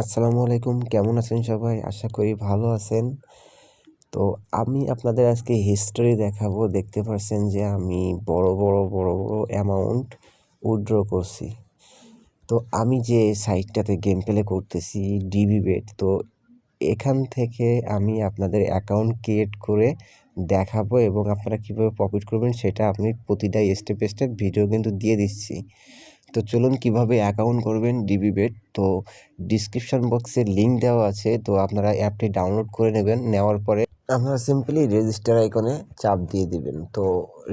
আসসালামু আলাইকুম। কেমন আছেন সবাই? আশা করি ভালো আছেন। তো আমি আপনাদের আজকে হিস্টোরি দেখাবো। দেখতে পারছেন যে আমি বড় অ্যামাউন্ট উইথড্র করছি। তো আমি যে সাইটটাতে গেম প্লে করতেছি ডিবিবেট, তো এখান থেকে আমি আপনাদের অ্যাকাউন্ট ক্রিয়েট করে দেখাবো এবং আপনারা কীভাবে প্রফিট করবেন সেটা আমি প্রতিটা স্টেপ ভিডিও কিন্তু দিয়ে দিচ্ছি। তো চলুন কীভাবে অ্যাকাউন্ট করবেন ডিবিবেট। তো ডিসক্রিপশন বক্সে লিঙ্ক দেওয়া আছে, তো আপনারা অ্যাপটি ডাউনলোড করে নেবেন। নেওয়ার পরে আপনারা সিম্পলি রেজিস্টার আইকনে চাপ দিয়ে দিবেন। তো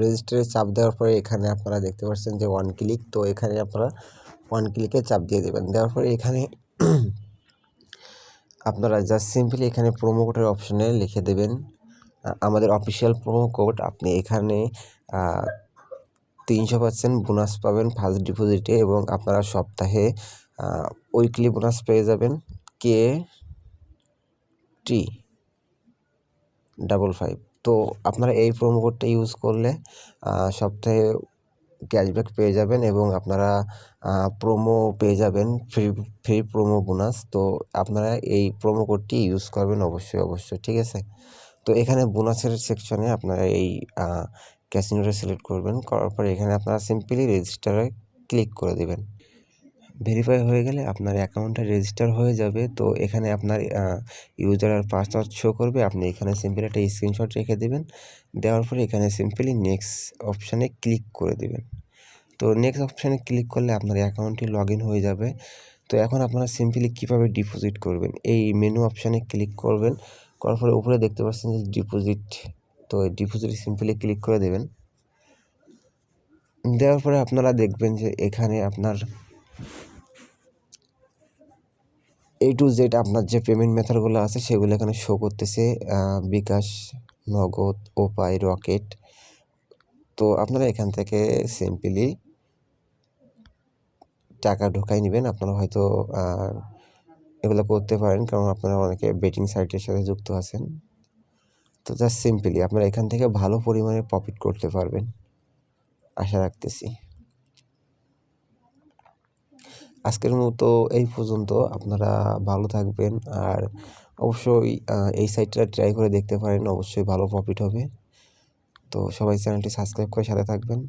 রেজিস্টারে চাপ দেওয়ার পরে এখানে আপনারা দেখতে পাচ্ছেন যে ওয়ান ক্লিক, তো এখানে আপনারা ওয়ান ক্লিকে চাপ দিয়ে দেবেন। দেওয়ার পরে এখানে আপনারা জাস্ট সিম্পলি এখানে প্রোমো কোডের অপশনে লিখে দেবেন আমাদের অফিসিয়াল প্রোমো কোড। আপনি এখানে 300% বোনাস পাবেন ফার্স্ট ডিপোজিটে এবং আপনারা সপ্তাহে উইকলি বোনাস পেয়ে যাবেন KT55। তো আপনারা এই প্রোমো কোডটা ইউজ করলে সপ্তাহে ক্যাশব্যাক পেয়ে যাবেন এবং আপনারা প্রোমো পেয়ে যাবেন, ফ্রি প্রোমো বোনাস। তো আপনারা এই প্রোমো কোডটি ইউজ করবেন অবশ্যই, ঠিক আছে? তো এখানে বোনাসের সেকশনে আপনারা এই ক্যাসিনোটা সিলেক্ট করবেন। করার পরে এখানে আপনারা সিম্পলি রেজিস্টারে ক্লিক করে দেবেন। ভেরিফাই হয়ে গেলে আপনার অ্যাকাউন্টটা রেজিস্টার হয়ে যাবে। তো এখানে আপনার ইউজার আর পাসওয়ার্ড শো করবে। আপনি এখানে সিম্পলি একটা স্ক্রিনশট রেখে দেবেন। দেওয়ার পরে এখানে সিম্পলি নেক্সট অপশানে ক্লিক করে দেবেন। তো নেক্সট অপশানে ক্লিক করলে আপনার অ্যাকাউন্টটি লগ ইন হয়ে যাবে। তো এখন আপনারা সিম্পলি কীভাবে ডিপোজিট করবেন, এই মেনু অপশানে ক্লিক করবেন। করার পরে উপরে দেখতে পাচ্ছেন যে ডিপোজিট, তো এই ডিপোজিটে সিম্পলি ক্লিক করে দেবেন। দেওয়ার পরে আপনারা দেখবেন যে এখানে আপনার A to Z আপনার যে পেমেন্ট মেথডগুলো আছে সেগুলো এখানে শো করতেছে, বিকাশ, নগদ, ওপাই, রকেট। তো আপনারা এখান থেকে সিম্পলি টাকা ঢোকাই নেবেন। আপনারা হয়তো এগুলো করতে পারেন কারণ আপনারা অনেকে বেটিং সাইটের সাথে যুক্ত আছেন। তো জাস্ট সিম্পলি আপনারা এখান থেকে ভালো পরিমাণে প্রফিট করতে পারবেন আশা রাখতেছি। আজকের মতো এই পর্যন্ত। আপনারা ভালো থাকবেন আর অবশ্যই এই সাইটটা ট্রাই করে দেখতে পারেন, অবশ্যই ভালো প্রফিট হবে। তো সবাই চ্যানেলটি সাবস্ক্রাইব করে সাথে থাকবেন।